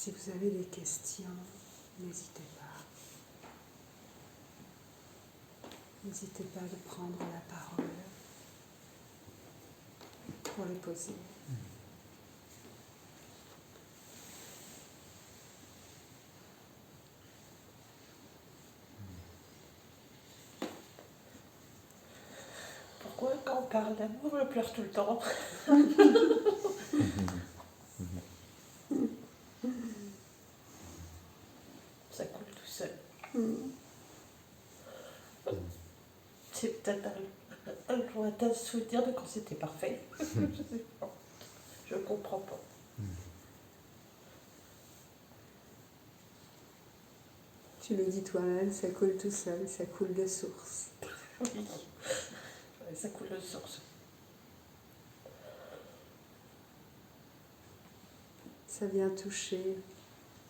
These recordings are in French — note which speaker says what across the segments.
Speaker 1: Si vous avez des questions, n'hésitez pas. N'hésitez pas de prendre la parole pour les poser.
Speaker 2: Pourquoi quand on parle d'amour, je pleure tout le temps? Ça coule tout seul. C'est peut-être un lointain souvenir de quand c'était parfait. Je sais pas. Je comprends pas.
Speaker 1: Tu le dis toi-même, ça coule tout seul, ça coule de source.
Speaker 2: Oui. Ouais, ça coule de source.
Speaker 1: Ça vient toucher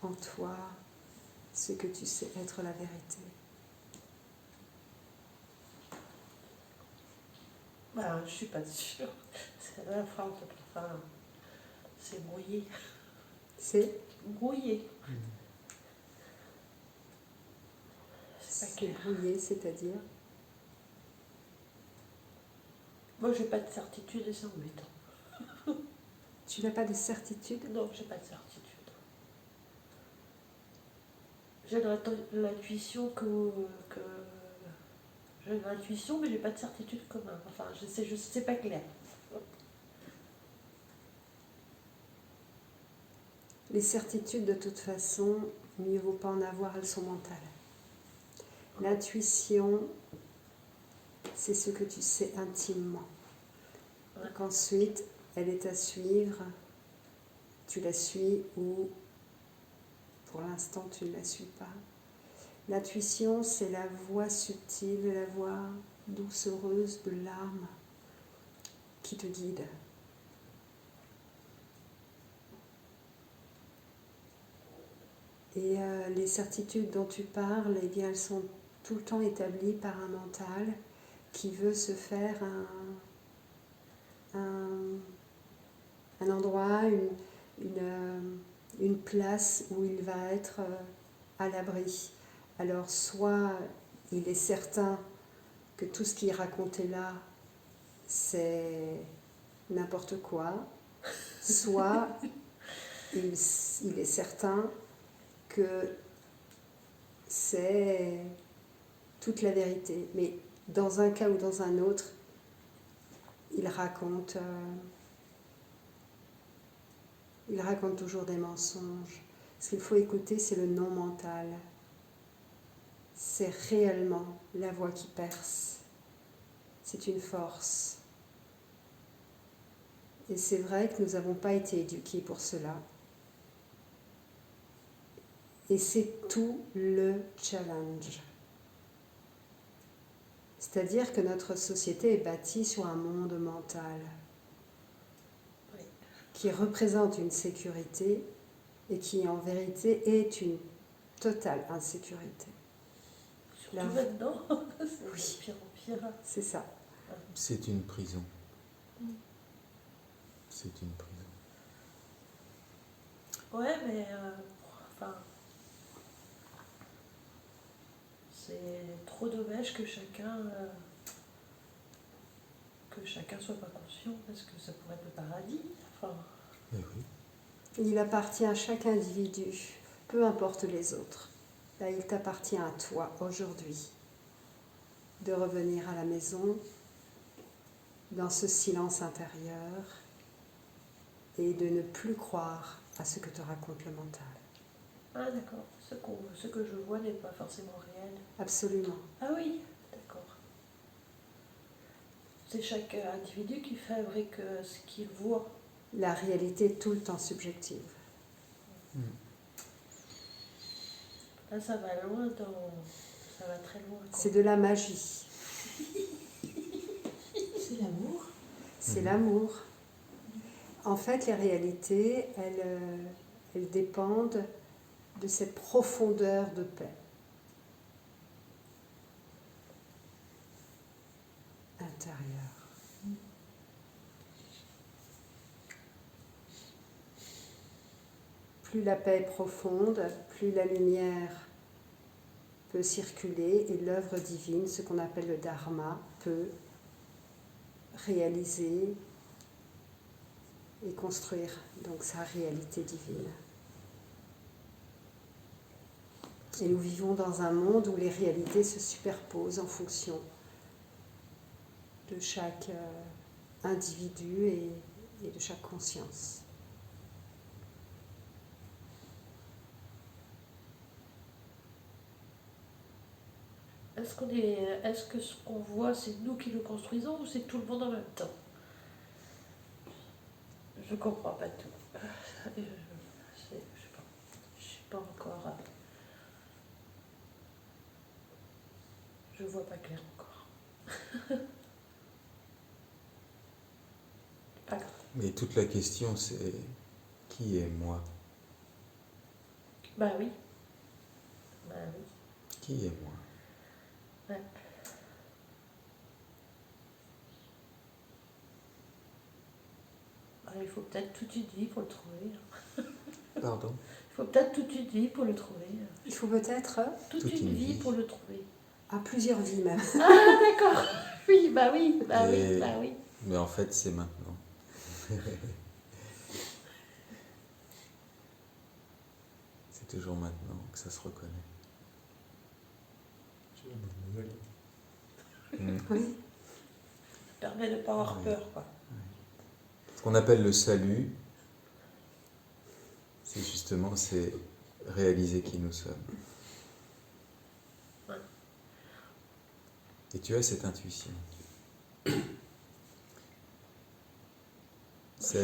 Speaker 1: en toi ce que tu sais être la vérité.
Speaker 2: Je suis pas sûre. C'est la phrase, enfin, c'est brouillé.
Speaker 1: C'est
Speaker 2: Brouillé. C'est pas clair.
Speaker 1: brouillé, c'est-à-dire
Speaker 2: Moi, j'ai pas de certitude et c'est embêtant.
Speaker 1: tu n'as pas de certitude.
Speaker 2: Non, j'ai pas de certitude. J'ai l'intuition j'ai l'intuition, mais j'ai pas de certitude commun. Enfin, c'est pas clair.
Speaker 1: Les certitudes, de toute façon, mieux vaut pas en avoir, elles sont mentales. L'intuition, c'est ce que tu sais intimement.
Speaker 2: Ouais.
Speaker 1: Donc ensuite, elle est à suivre. Tu la suis ou, pour l'instant, tu ne la suis pas. L'intuition, c'est la voix subtile, la voix doucereuse de l'âme qui te guide. Et les certitudes dont tu parles, eh bien, elles sont tout le temps établies par un mental qui veut se faire un endroit, une place où il va être à l'abri. Alors, soit il est certain que tout ce qu'il racontait là, c'est n'importe quoi, soit il est certain que c'est toute la vérité. Mais dans un cas ou dans un autre, il raconte toujours des mensonges. Ce qu'il faut écouter, c'est le non mental. C'est réellement la voix qui perce. C'est une force. Et c'est vrai que nous n'avons pas été éduqués pour cela. Et c'est tout le challenge. C'est-à-dire que notre société est bâtie sur un monde mental qui représente une sécurité et qui en vérité est une totale insécurité.
Speaker 2: Surtout maintenant, c'est
Speaker 1: Oui.
Speaker 2: pire en pire.
Speaker 1: C'est ça.
Speaker 3: C'est une prison. C'est une prison.
Speaker 2: Ouais, mais enfin, c'est trop dommage que chacun soit pas conscient, parce que ça pourrait être le paradis. Enfin,
Speaker 3: Eh oui.
Speaker 1: Il appartient à chaque individu, peu importe les autres. Là, il t'appartient à toi aujourd'hui de revenir à la maison dans ce silence intérieur et de ne plus croire à ce que te raconte le mental.
Speaker 2: ah d'accord, ce que je vois n'est pas forcément réel.
Speaker 1: Absolument.
Speaker 2: Ah oui, d'accord. C'est chaque individu qui fabrique ce qu'il voit.
Speaker 1: La réalité est tout le temps subjective.
Speaker 2: Là, ça va loin ça va très loin.
Speaker 1: C'est de la magie.
Speaker 4: C'est l'amour.
Speaker 1: C'est l'amour. En fait, les réalités, elles dépendent de cette profondeur de paix intérieure. plus la paix est profonde, plus la lumière peut circuler et l'œuvre divine, ce qu'on appelle le dharma, peut réaliser et construire donc sa réalité divine. Et nous vivons dans un monde où les réalités se superposent en fonction de chaque individu et de chaque conscience.
Speaker 2: Est-ce que ce qu'on voit, c'est nous qui le construisons ou c'est tout le monde en même temps? Je comprends pas tout. Je sais pas. Je suis pas encore. Je vois pas clair encore. Pas grave.
Speaker 3: Mais toute la question, c'est qui est moi?
Speaker 2: Bah oui. Bah oui.
Speaker 3: Qui est moi?
Speaker 2: Ouais. Ah, il faut peut-être toute une vie pour le trouver.
Speaker 3: Pardon?
Speaker 2: Il faut peut-être toute une vie pour le trouver.
Speaker 1: Il faut peut-être
Speaker 2: Toute une vie pour le trouver.
Speaker 1: à plusieurs vies même.
Speaker 2: Ah d'accord. Oui, bah oui, bah
Speaker 3: Et-
Speaker 2: oui, bah oui.
Speaker 3: Mais en fait, c'est maintenant. C'est toujours maintenant que ça se reconnaît.
Speaker 4: C'est la bonne nouvelle.
Speaker 1: Oui.
Speaker 2: Ça permet de ne pas avoir
Speaker 3: Oui.
Speaker 2: peur, quoi.
Speaker 3: Ce qu'on appelle le salut, c'est justement réaliser qui nous sommes.
Speaker 2: Ouais.
Speaker 3: Et tu as cette intuition.
Speaker 2: Je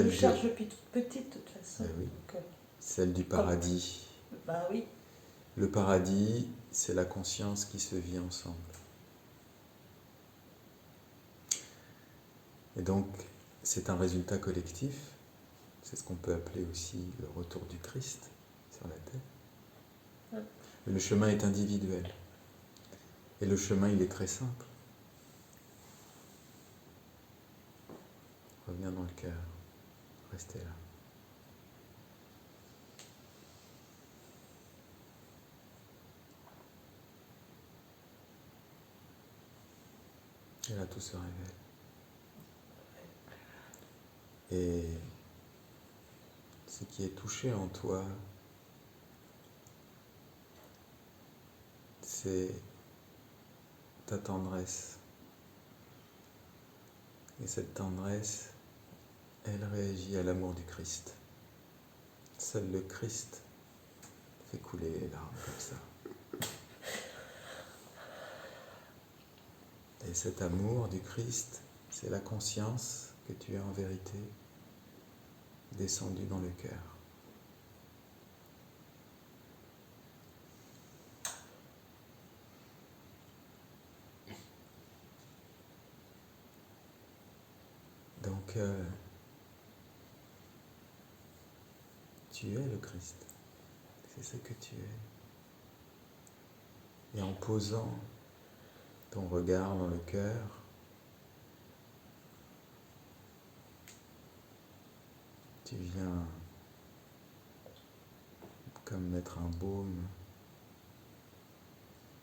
Speaker 2: le cherche depuis toute petite, de toute façon.
Speaker 3: Eh oui.
Speaker 2: Donc,
Speaker 3: Celle du paradis.
Speaker 2: bah oui.
Speaker 3: Le paradis, c'est la conscience qui se vit ensemble. Et donc, c'est un résultat collectif. C'est ce qu'on peut appeler aussi le retour du Christ sur la terre.
Speaker 2: Ouais.
Speaker 3: Mais le chemin est individuel. Et le chemin, il est très simple. Revenir dans le cœur. Restez là. Et là, tout se révèle. Et ce qui est touché en toi, c'est ta tendresse. Et cette tendresse, elle réagit à l'amour du Christ. Seul le Christ fait couler les larmes comme ça. Et cet amour du Christ, c'est la conscience que tu es en vérité descendue dans le cœur. Donc, tu es le Christ. C'est ce que tu es. Et en posant ton regard dans le cœur, tu viens comme mettre un baume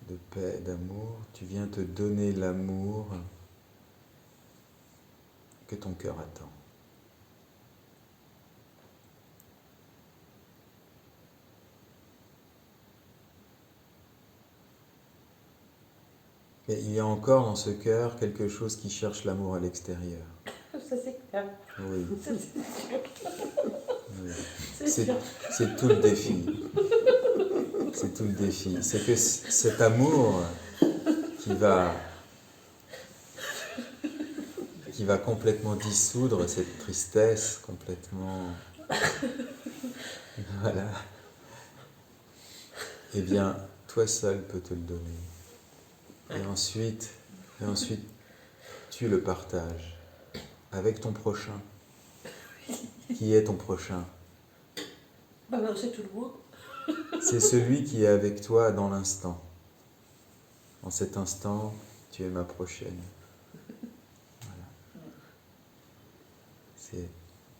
Speaker 3: de paix, d'amour. Tu viens te donner l'amour que ton cœur attend. Mais il y a encore dans ce cœur quelque chose qui cherche l'amour à l'extérieur.
Speaker 2: Ça c'est clair.
Speaker 3: Oui,
Speaker 2: Ça c'est sûr.
Speaker 3: oui.
Speaker 2: C'est sûr.
Speaker 3: C'est tout le défi. C'est tout le défi. C'est que cet amour qui va complètement dissoudre cette tristesse, complètement... Voilà. Eh bien, toi seul peux te le donner. Et ensuite, tu le partages avec ton prochain. Qui est ton prochain?
Speaker 2: Bah non, c'est tout le monde.
Speaker 3: C'est celui qui est avec toi dans l'instant. En cet instant, tu es ma prochaine. Voilà. C'est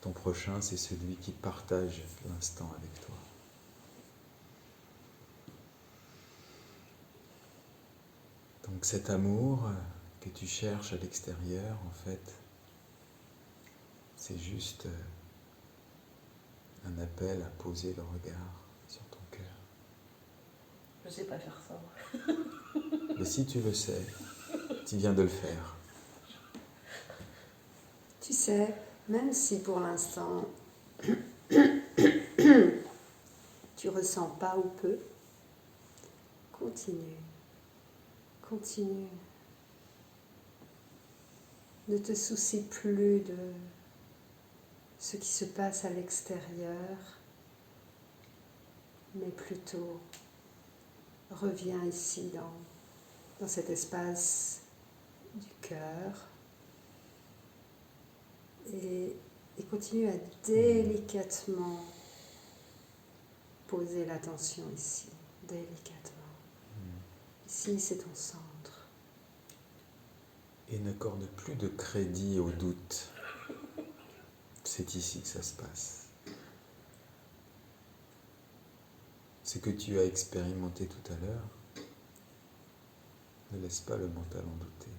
Speaker 3: ton prochain, c'est celui qui partage l'instant avec toi. Donc cet amour que tu cherches à l'extérieur, en fait, c'est juste un appel à poser le regard sur ton cœur.
Speaker 2: Je sais pas faire ça.
Speaker 3: Mais si tu le sais, tu viens de le faire.
Speaker 1: Tu sais, même si pour l'instant tu ressens pas ou peu, continue. Continue. Ne te soucie plus de ce qui se passe à l'extérieur, mais plutôt reviens ici dans cet espace du cœur et continue à délicatement poser l'attention ici, délicatement. Ici, c'est ton centre.
Speaker 3: Et n'accorde plus de crédit au doute. C'est ici que ça se passe. Ce que tu as expérimenté tout à l'heure, ne laisse pas le mental en douter.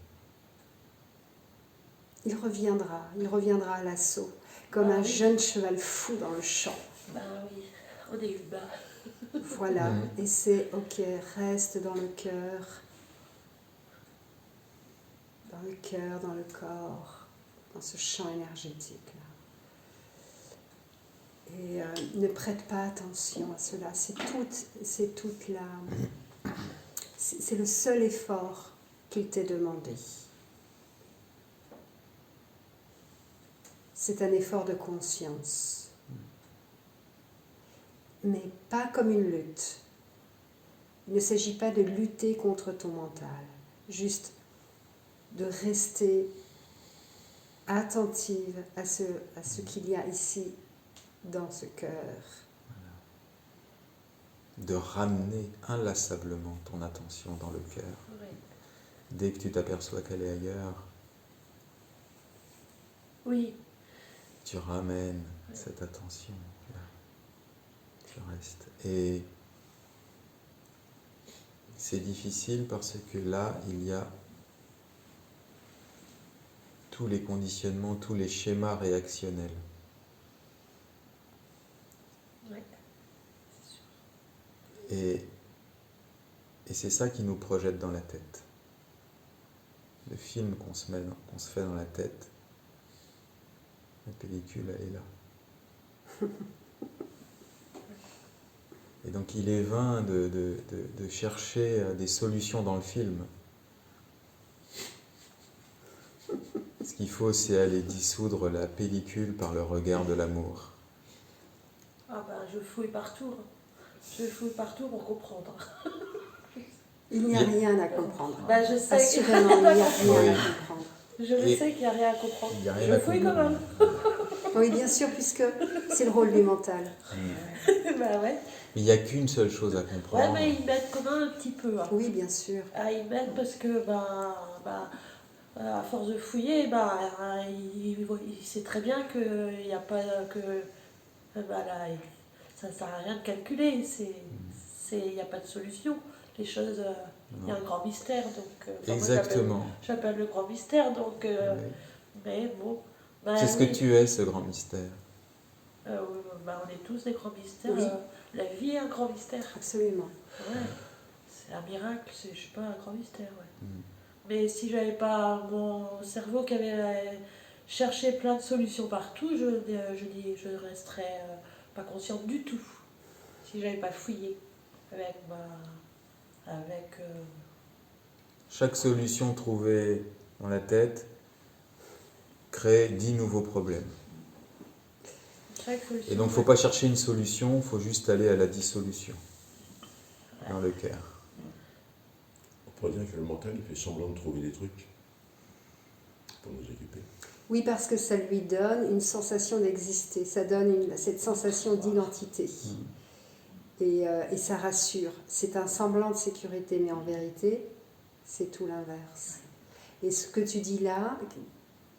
Speaker 1: Il reviendra à l'assaut, comme un jeune cheval fou dans le champ.
Speaker 2: Ben oui, on est humain.
Speaker 1: Voilà, et c'est ok, reste dans le cœur, dans le corps, dans ce champ énergétique-là. Et ne prête pas attention à cela, c'est le seul effort qu'il t'est demandé. C'est un effort de conscience, mais pas comme une lutte. Il ne s'agit pas de lutter contre ton mental, juste de rester attentive à ce qu'il y a ici dans ce cœur.
Speaker 3: De ramener inlassablement ton attention dans le cœur.
Speaker 2: Oui.
Speaker 3: Dès que tu t'aperçois qu'elle est ailleurs,
Speaker 2: Oui.
Speaker 3: tu ramènes cette attention là. Tu restes. Et c'est difficile parce que là, il y a tous les conditionnements, tous les schémas réactionnels.
Speaker 2: Oui.
Speaker 3: Et c'est ça qui nous projette dans la tête. Le film qu'on se fait dans la tête, la pellicule, elle est là. Et donc il est vain de chercher des solutions dans le film. Ce qu'il faut, c'est aller dissoudre la pellicule par le regard de l'amour.
Speaker 2: Ah ben, je fouille partout. Je fouille partout pour comprendre.
Speaker 1: Il n'y a rien à comprendre.
Speaker 2: Ben, je sais
Speaker 1: Assurément, il n'y a rien à comprendre.
Speaker 2: Je le sais qu'il n'y a rien à comprendre.
Speaker 3: Il y a rien
Speaker 2: Je
Speaker 3: à
Speaker 2: fouille quand même.
Speaker 1: Oui, bien sûr, puisque c'est le rôle du mental.
Speaker 2: Ben ouais.
Speaker 3: Il n'y a qu'une seule chose à
Speaker 2: Ouais,
Speaker 3: comprendre.
Speaker 2: mais ils m'aident quand même un petit peu. Hein.
Speaker 1: Oui, bien sûr.
Speaker 2: Ah, ils m'aident parce que, à force de fouiller, il sait très bien qu'il n'y a pas que. Là, ça ne sert à rien de calculer. Il n'y a pas de solution. Les choses. Il y a un grand mystère. Donc,
Speaker 3: Exactement.
Speaker 2: moi, j'appelle le grand mystère. Donc,
Speaker 3: Oui.
Speaker 2: mais bon.
Speaker 3: C'est ce que tu es, ce grand mystère.
Speaker 2: On est tous des grands mystères.
Speaker 1: Oui.
Speaker 2: La vie est un grand mystère.
Speaker 1: Absolument.
Speaker 2: Ouais. C'est un miracle, c'est, je sais pas, un grand mystère. Ouais.
Speaker 3: Mm.
Speaker 2: Mais si j'avais pas mon cerveau qui avait cherché plein de solutions partout, je resterais pas consciente du tout. Si j'avais pas fouillé avec
Speaker 3: Chaque solution trouvée dans la tête crée 10 nouveaux problèmes.
Speaker 2: chaque solution.
Speaker 3: Et donc, il ne faut pas chercher une solution, il faut juste aller à la dissolution dans le cœur.
Speaker 4: On pourrait dire que le mental, il fait semblant de trouver des trucs pour nous occuper.
Speaker 1: Oui, parce que ça lui donne une sensation d'exister, ça donne cette sensation d'identité. Et ça rassure. C'est un semblant de sécurité, mais en vérité, c'est tout l'inverse. Et ce que tu dis là,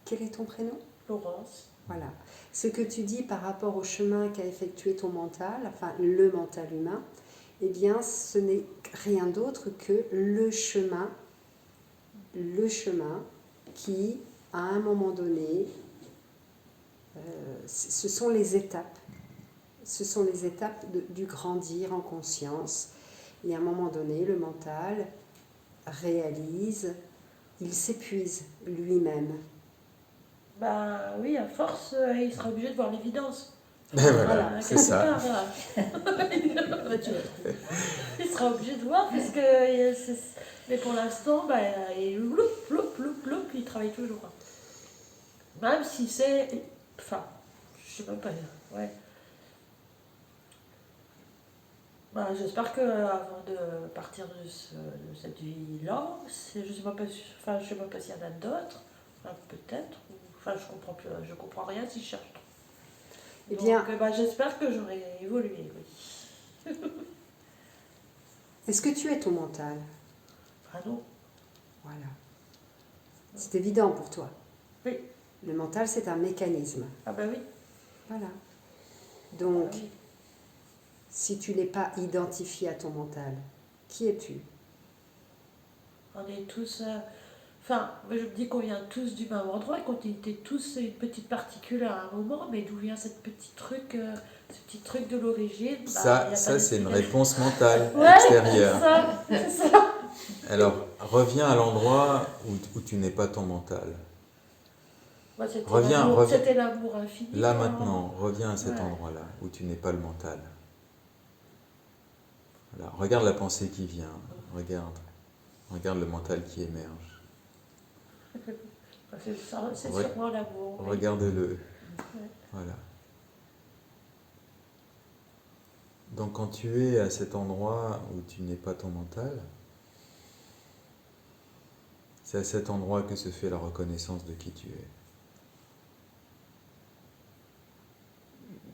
Speaker 1: quel est ton prénom ?
Speaker 2: Laurence.
Speaker 1: Voilà. Ce que tu dis par rapport au chemin qu'a effectué ton mental, enfin le mental humain, eh bien ce n'est rien d'autre que le chemin le chemin qui, à un moment donné, ce sont les étapes. Ce sont les étapes du grandir en conscience. Et à un moment donné, le mental réalise, il s'épuise lui-même.
Speaker 2: Bah oui, à force, il sera obligé de voir l'évidence.
Speaker 3: Ben voilà, c'est
Speaker 2: quelque
Speaker 3: ça.
Speaker 2: part, là. Il sera obligé de voir parce que. Mais pour l'instant, bah, il il travaille toujours. Même si c'est. Enfin, je sais même pas. Ouais. Bah, j'espère que avant de partir de cette vie-là, je sais pas, enfin, je sais pas s'il y en a d'autres, enfin, peut-être. Enfin, je comprends rien si je cherche.
Speaker 1: Eh
Speaker 2: Donc,
Speaker 1: bien,
Speaker 2: bah, j'espère que j'aurai évolué, oui.
Speaker 1: est-ce que tu es ton mental?
Speaker 2: Ah non.
Speaker 1: Voilà. C'est évident pour toi.
Speaker 2: Oui.
Speaker 1: Le mental, c'est un mécanisme.
Speaker 2: Ah bah oui.
Speaker 1: Voilà. Donc,
Speaker 2: Ah oui.
Speaker 1: si tu n'es pas identifié à ton mental, qui es-tu?
Speaker 2: On est tous. Enfin, je me dis qu'on vient tous du même endroit, qu'on était tous une petite particule à un moment, mais d'où vient ce petit truc de l'origine?
Speaker 3: Ça, c'est une réponse mentale
Speaker 2: ouais,
Speaker 3: extérieure.
Speaker 2: c'est ça.
Speaker 3: Alors, reviens à l'endroit où tu n'es pas ton mental.
Speaker 2: Moi, c'était
Speaker 3: Reviens,
Speaker 2: l'amour,
Speaker 3: reviens.
Speaker 2: c'était l'amour infini.
Speaker 3: Là
Speaker 2: quoi.
Speaker 3: maintenant, reviens à cet
Speaker 2: Ouais.
Speaker 3: endroit-là où tu n'es pas le mental. Voilà. Regarde la pensée qui vient. Regarde le mental qui émerge.
Speaker 2: C'est
Speaker 3: Re-
Speaker 2: sûrement l'amour. oui.
Speaker 3: Regarde-le.
Speaker 2: Ouais.
Speaker 3: Voilà. Donc quand tu es à cet endroit où tu n'es pas ton mental, c'est à cet endroit que se fait la reconnaissance de qui tu es.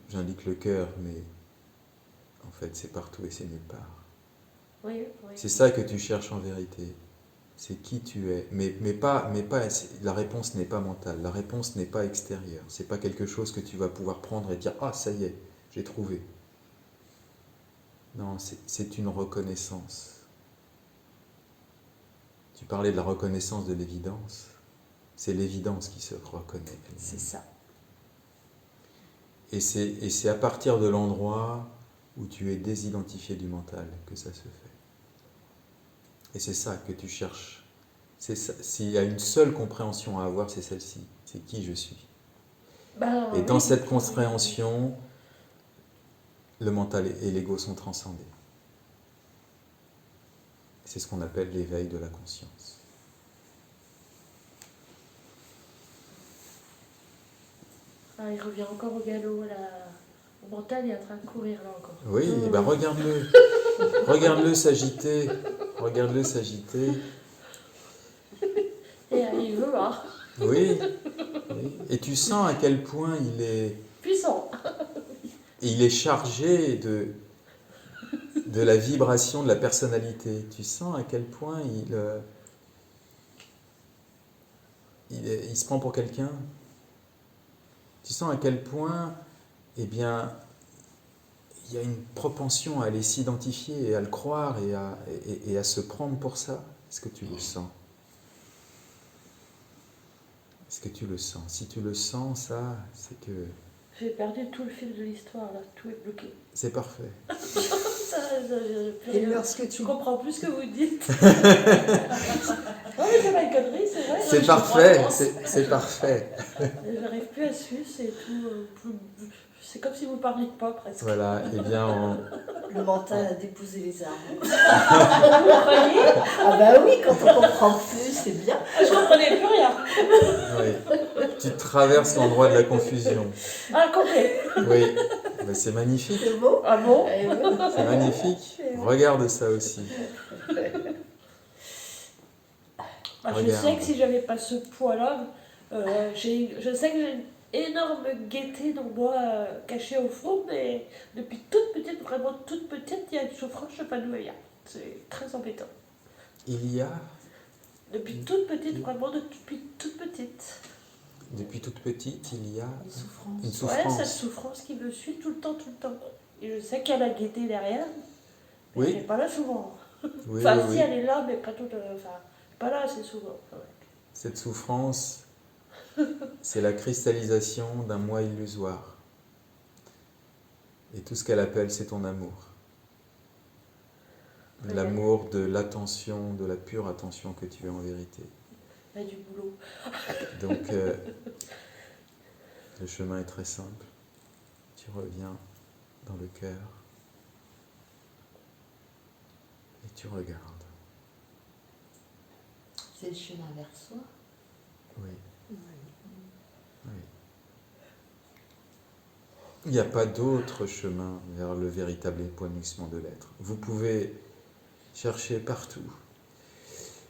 Speaker 3: J'indique le cœur, mais en fait c'est partout et c'est nulle part.
Speaker 2: Oui, oui.
Speaker 3: C'est ça que tu cherches en vérité. C'est qui tu es. Mais pas, la réponse n'est pas mentale, la réponse n'est pas extérieure. C'est pas quelque chose que tu vas pouvoir prendre et dire « Ah, ça y est, j'ai trouvé ». Non, c'est une reconnaissance. Tu parlais de la reconnaissance de l'évidence. C'est l'évidence qui se reconnaît.
Speaker 1: C'est ça.
Speaker 3: Et c'est à partir de l'endroit où tu es désidentifié du mental que ça se fait. Et c'est ça que tu cherches. S'il y a une seule compréhension à avoir, c'est celle-ci. C'est qui je suis. Et dans cette compréhension, le mental et l'ego sont transcendés. C'est ce qu'on appelle l'éveil de la conscience.
Speaker 2: Ah, il revient encore au galop, là. Le mental est en train de courir là encore.
Speaker 3: Oui, ben regarde-le. Regarde-le s'agiter. Regarde-le s'agiter.
Speaker 2: Et il veut, hein.
Speaker 3: Oui. Et tu sens à quel point
Speaker 2: Puissant.
Speaker 3: il est chargé de la vibration de la personnalité. Tu sens à quel point il se prend pour quelqu'un. Tu sens à quel point, eh bien, il y a une propension à aller s'identifier et à le croire et à se prendre pour ça. Est-ce que tu le sens? Est-ce que tu le sens? Si tu le sens, ça, c'est que...
Speaker 2: J'ai perdu tout le fil de l'histoire, là. Tout est bloqué.
Speaker 3: C'est parfait.
Speaker 1: Et lorsque
Speaker 2: Je
Speaker 1: tu...
Speaker 2: comprends plus ce que vous dites. Non, mais c'est pas une connerie, c'est vrai.
Speaker 3: C'est
Speaker 2: Je
Speaker 3: parfait,
Speaker 2: comprends.
Speaker 3: c'est parfait.
Speaker 2: J'arrive plus à suivre, c'est tout. C'est comme si vous parliez pas presque.
Speaker 3: Voilà, eh bien,
Speaker 5: Le mental a déposé les armes.
Speaker 2: Vous croyez?
Speaker 5: Ah bah oui, quand on comprend plus, c'est bien.
Speaker 2: Je comprenais plus rien.
Speaker 3: oui, tu traverses l'endroit de la confusion.
Speaker 2: Ah, complet.
Speaker 3: Oui, ben, c'est magnifique.
Speaker 5: C'est beau.
Speaker 2: Ah bon?
Speaker 5: Eh oui.
Speaker 3: C'est magnifique. Regarde ça aussi.
Speaker 2: Ah, je
Speaker 3: Regarde.
Speaker 2: sais que si j'avais pas ce poids-là, je sais que j'ai une énorme gaieté dans moi cachée au fond, mais depuis toute petite, vraiment toute petite, il y a une souffrance, je sais pas d'où elle vient. C'est très embêtant.
Speaker 3: Il y a,
Speaker 2: Depuis toute petite, vraiment depuis toute petite.
Speaker 3: depuis toute petite, il y a
Speaker 5: Une souffrance.
Speaker 3: une
Speaker 2: Ouais,
Speaker 3: souffrance.
Speaker 2: cette souffrance qui me suit tout le temps. Et je sais qu'il y a la gaieté derrière, mais
Speaker 3: Oui.
Speaker 2: elle n'est pas là souvent.
Speaker 3: Oui,
Speaker 2: Enfin,
Speaker 3: oui,
Speaker 2: si
Speaker 3: oui.
Speaker 2: elle est là, mais pas toute. Enfin, Pas là, c'est souvent. Ouais.
Speaker 3: Cette souffrance, c'est la cristallisation d'un moi illusoire. Et tout ce qu'elle appelle, c'est ton amour. L'amour de l'attention, de la pure attention que tu es en vérité.
Speaker 2: Il y a du boulot.
Speaker 3: Donc, le chemin est très simple. Tu reviens dans le cœur et tu regardes.
Speaker 5: C'est le chemin vers soi.
Speaker 3: Oui.
Speaker 1: Oui.
Speaker 3: Oui. Il n'y a pas d'autre chemin vers le véritable épanouissement de l'être. Vous pouvez chercher partout.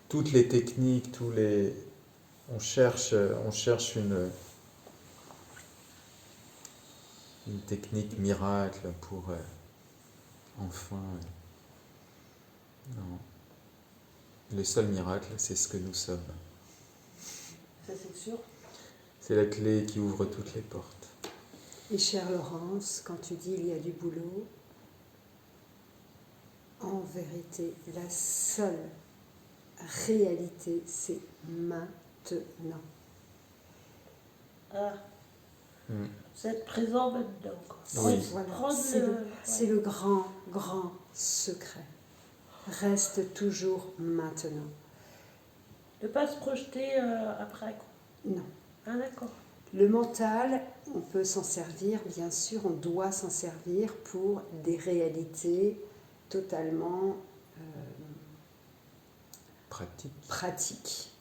Speaker 3: Toutes les techniques, on cherche une technique miracle pour enfin. Non. Le seul miracle, c'est ce que nous sommes.
Speaker 2: Ça, c'est sûr.
Speaker 3: C'est la clé qui ouvre toutes les portes.
Speaker 1: Et chère Laurence, quand tu dis il y a du boulot, en vérité, la seule réalité, c'est maintenant.
Speaker 2: Ah,
Speaker 3: Mm.
Speaker 2: c'est être présent maintenant. Quoi.
Speaker 3: Oui.
Speaker 1: Voilà,
Speaker 2: Prendre
Speaker 1: c'est le grand, grand secret. Reste toujours maintenant.
Speaker 2: Ne pas se projeter après. Quoi.
Speaker 1: Non.
Speaker 2: Ah, d'accord.
Speaker 1: Le mental, on peut s'en servir, bien sûr, on doit s'en servir pour des réalités totalement pratiques,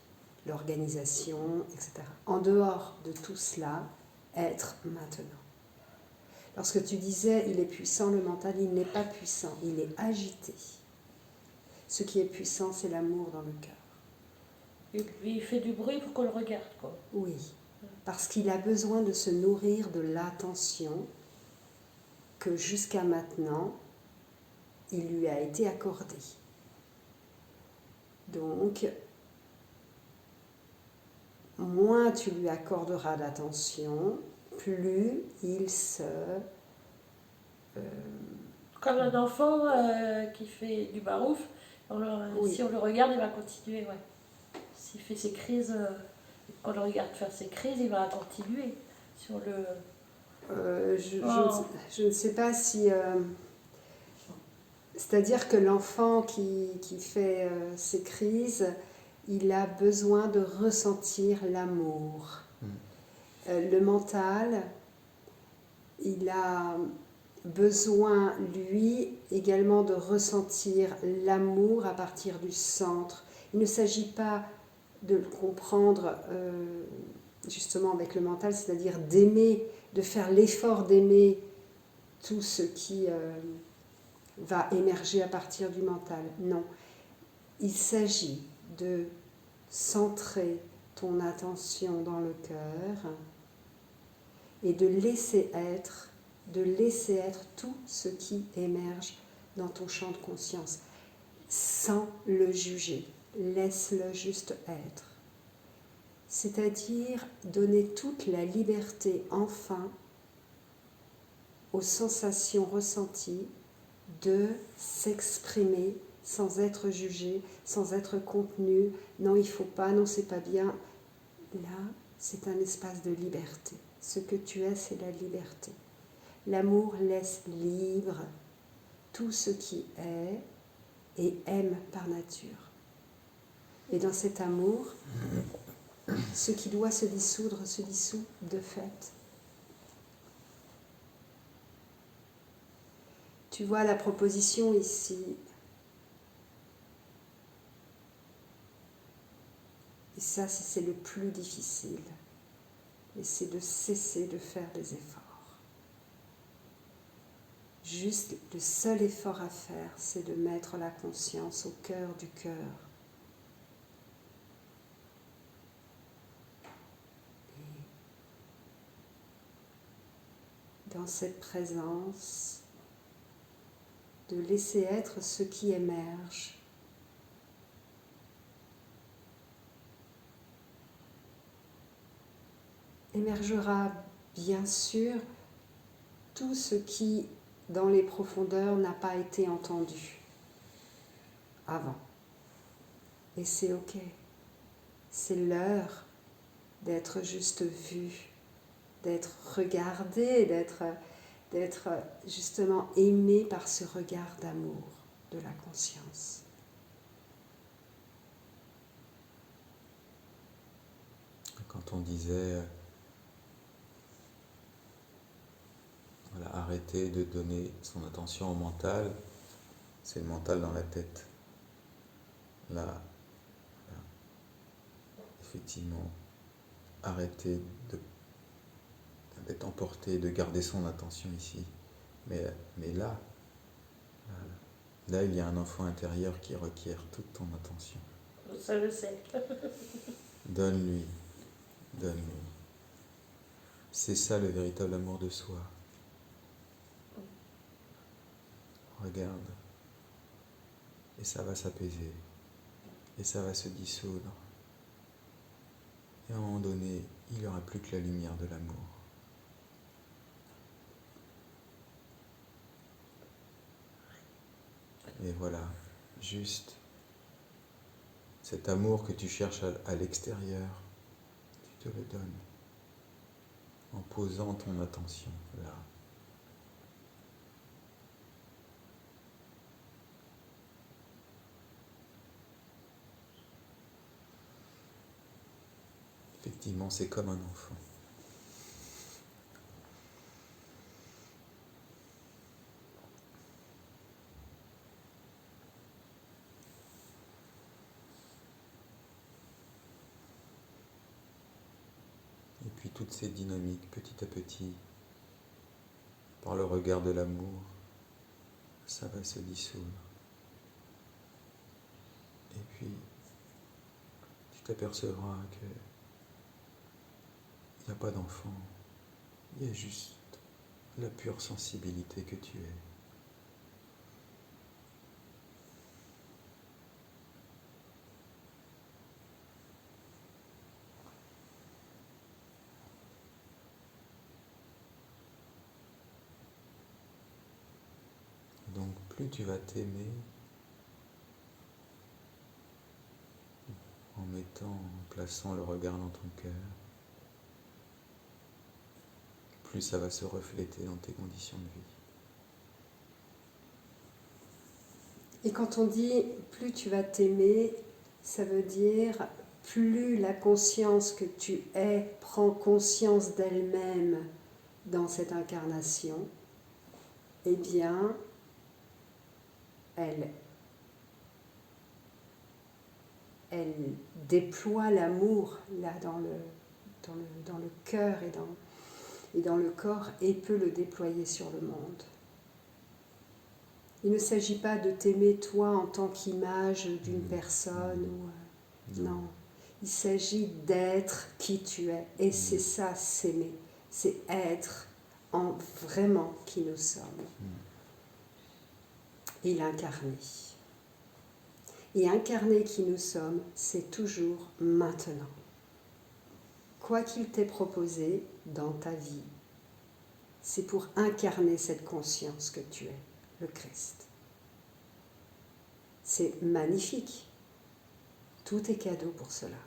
Speaker 1: l'organisation, etc. En dehors de tout cela, être maintenant. Lorsque tu disais il est puissant, le mental, il n'est pas puissant, il est agité. Ce qui est puissant, c'est l'amour dans le cœur.
Speaker 2: Et puis, il fait du bruit pour qu'on le regarde. Quoi.
Speaker 1: Oui, parce qu'il a besoin de se nourrir de l'attention que jusqu'à maintenant, il lui a été accordée. Donc, moins tu lui accorderas d'attention, plus il se...
Speaker 2: Comme un enfant qui fait du barouf,
Speaker 1: Oui.
Speaker 2: si on le regarde, il va continuer. Ouais. S'il fait ses crises, quand on le regarde faire ses crises, il va continuer. Sur le...
Speaker 1: je ne sais pas si... c'est-à-dire que l'enfant qui fait ses crises, il a besoin de ressentir l'amour. Le mental, il a besoin, lui, également de ressentir l'amour à partir du centre. Il ne s'agit pas de le comprendre justement avec le mental, c'est-à-dire d'aimer, de faire l'effort d'aimer tout ce qui va émerger à partir du mental. Non, il s'agit de centrer ton attention dans le cœur et de laisser être tout ce qui émerge dans ton champ de conscience, sans le juger. Laisse-le juste être. C'est-à-dire donner toute la liberté, enfin, aux sensations ressenties de s'exprimer sans être jugé, sans être contenu. Non, il ne faut pas, non, c'est pas bien. Là, c'est un espace de liberté. Ce que tu es, c'est la liberté. L'amour laisse libre tout ce qui est et aime par nature. Et dans cet amour, ce qui doit se dissoudre se dissout de fait. Tu vois la proposition ici. Et ça, c'est le plus difficile. Et c'est de cesser de faire des efforts. Juste le seul effort à faire, c'est de mettre la conscience au cœur du cœur. Et dans cette présence, de laisser être ce qui émerge. Émergera bien sûr tout ce qui, dans les profondeurs, n'a pas été entendu avant. Et c'est ok. C'est l'heure d'être juste vu, d'être regardé, d'être justement aimé par ce regard d'amour de la conscience.
Speaker 3: Quand on disait voilà, arrêter de donner son attention au mental, c'est le mental dans la tête. Là, effectivement, arrêter d'être emporté, de garder son attention ici. Mais là, il y a un enfant intérieur qui requiert toute ton attention.
Speaker 2: Ça je sais.
Speaker 3: Donne-lui. C'est ça le véritable amour de soi. Regarde. Et ça va s'apaiser. Et ça va se dissoudre. Et à un moment donné, il n'y aura plus que la lumière de l'amour. Et voilà, juste cet amour que tu cherches à l'extérieur, tu te le donnes en posant ton attention là. Effectivement, c'est comme un enfant. Et puis toutes ces dynamiques, petit à petit, par le regard de l'amour, ça va se dissoudre. Et puis, tu t'apercevras que il n'y a pas d'enfant, il y a juste la pure sensibilité que tu es. Donc plus tu vas t'aimer en plaçant le regard dans ton cœur, plus ça va se refléter dans tes conditions de vie.
Speaker 1: Et quand on dit plus tu vas t'aimer, ça veut dire plus la conscience que tu es prend conscience d'elle-même dans cette incarnation, eh bien, elle déploie l'amour là dans le cœur et dans le corps et peut le déployer sur le monde. Il ne s'agit pas de t'aimer toi en tant qu'image d'une personne. Non, il s'agit d'être qui tu es. Et c'est ça, s'aimer. C'est être en vraiment qui nous sommes. Et l'incarner. Et incarner qui nous sommes, c'est toujours maintenant. Quoi qu'il t'ait proposé dans ta vie, c'est pour incarner cette conscience que tu es, le Christ. C'est magnifique. Tout est cadeau pour cela.